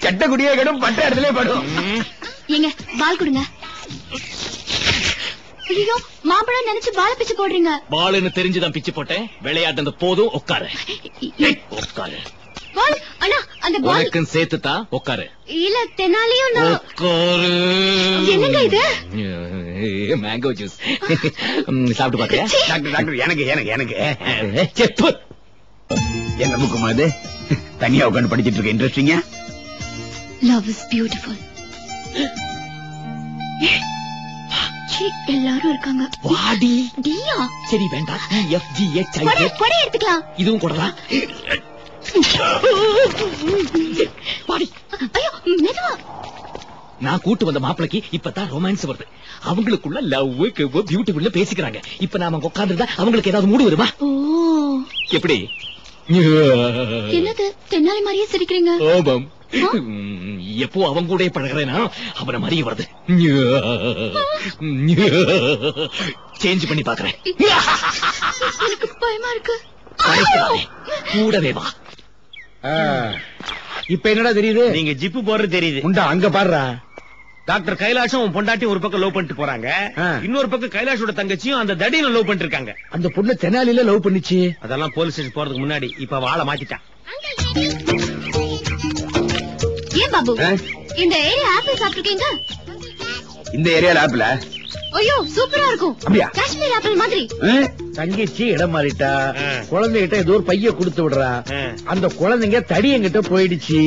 சட்ட குடியே கடும் பட்ட இடத்துல படும். ஏங்க பால் கொடுங்க. ஐயோ மாம்பழம் நினைச்சு பால பிச்சு போடுறீங்க. பாலுன்னு தெரிஞ்சுதான் பிச்சு போட்டேன். விளையாட்டு போதும். உட்காரு உட்காரு. அண்ணா அந்த பால் சேர்த்துதான் உட்காரு. இல்ல தெனாலியும் உட்காரு. என்னங்க இது? மேங்கோ ஜூஸ் சாப்பிட்டு பாத்தியா? டாக்டர் டாக்டர் எனக்கு எனக்கு எனக்கு செப்பு என்ன புக்குமா அது? தனியா உட்காந்து படிச்சிட்டு இருக்க இன்ட்ரெஸ்டிங்க. Love is beautiful. எல்லாரும் இருக்காங்க. வாடி டியா. சரி வேண்டாம். EFGH கொடை எடுத்துக்கலாம். இதுவும் கொடலாம். வாடி. ஐயோ மெதுவா. நான் கூட்டு வந்த மாப்பிளைக்கு இப்பதான் ரொமான்ஸ் வருது. அவங்களுக்குள்ள லவ் கிவ் பியூட்டிஃபுல்ல பேசிக்கிறாங்க. இப்ப நாம உட்கார்ந்துருந்தா அவங்களுக்கு ஏதாவது மூடு வருமா? ஓ எப்படி? என்னது தென்னாலி மாதிரியே சிரிக்கிறீங்க? ஆமாம். எப்போ அவங்க கூட பழகிறேனா அவனை மாதிரியே வருது. சேஞ்ச் பண்ணி பாக்குறேன். எனக்கு பயமா இருக்கு. கூடவே வா. இப்ப என்னடா தெரியுது? நீங்க ஜிப்பு போறது தெரியுது. உண்டா அங்க பாடுறா. டாக்டர் கைலாஷம் உன் பொண்டாட்டி ஒரு பக்கம் லவ் பண்ணிட்டு போறாங்க. இன்னொரு பக்கம் கைலாஷோட தங்கச்சியும் அந்த தடியில லவ் பண்ணிட்டு இருக்காங்க. அந்த பொண்ணு தெனாலில லவ் பண்ணிச்சு. அதெல்லாம் போலீஸ் ஸ்டேஷன் போறதுக்கு முன்னாடி இப்ப வாழ மாத்திட்டான். ஏன் பாபு இந்த ஏரியா ஆப்பிள் சாப்பிட்டுருக்கீங்க? இந்த ஏரியால ஆப்பிள? ஐயோ சூப்பரா இருக்கும். அப்படியா? காஷ்மீர் ஆப்பிள் மாதிரி. தங்கச்சி இடம் மாறிட்டா. குழந்தைகிட்ட ஏதோ ஒரு பைய கொடுத்து விடுறா. அந்த குழந்தைங்க தடி எங்கிட்ட போயிடுச்சு.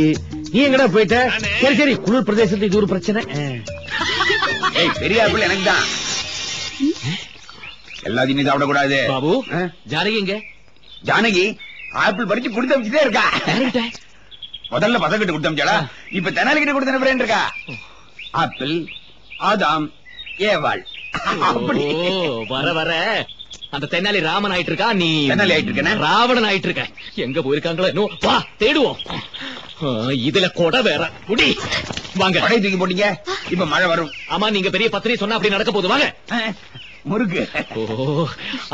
நீ எங்கடா போயிட்ட? சரி சரி குளிர் பிரதேசத்துக்கு இது ஒரு பிரச்சனை. பெரிய ஆப்பிள் எனக்கு தான். எல்லாத்தையும் சாப்பிட கூடாது. பாபு ஜானகி எங்க? ஜானகி ஆப்பிள் பறிச்சு கொடுத்து வச்சுட்டே இருக்கா. முதல்ல பசங்கிட்ட கொடுத்தா இப்ப தெனாலிகிட்ட கொடுத்த ஃப்ரெண்ட் இருக்கா. ஆப்பிள் ஆதாம் ஏவாள் அப்படி வர வர அந்த தென்னாலி ராமன் ஆயிட்டு இருக்கா. நீ தெனாலி ஆயிட்டு இருக்க. ராவணன் ஆயிட்டு இருக்க. எங்க போயிருக்காங்களோ வா தேடுவோம். இதுல கூட வேற முடி. வாங்க படை தூக்கி போட்டீங்க. இப்ப மழை வரும். ஆமா நீங்க பெரிய பத்திரி சொன்னா அப்படி நடக்க போகுது. வாங்க. முறுக்கு. ஓ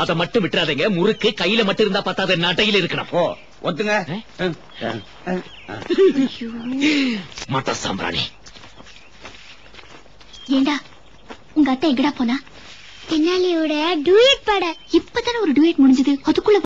அத மட்டும் விட்டுறாதீங்க. முறுக்கு கையில மட்டும் இருந்தா பத்தாத நட்டையில இருக்கணும். ஓ ஒத்துங்க. மட்ட சாம்பிராணி. ஏண்டா உங்க அத்தை எங்கடா போனா? தென்னாலியோட டூயட் பாட. இப்பதானே ஒரு டூயட் முடிஞ்சது. அதுக்குள்ள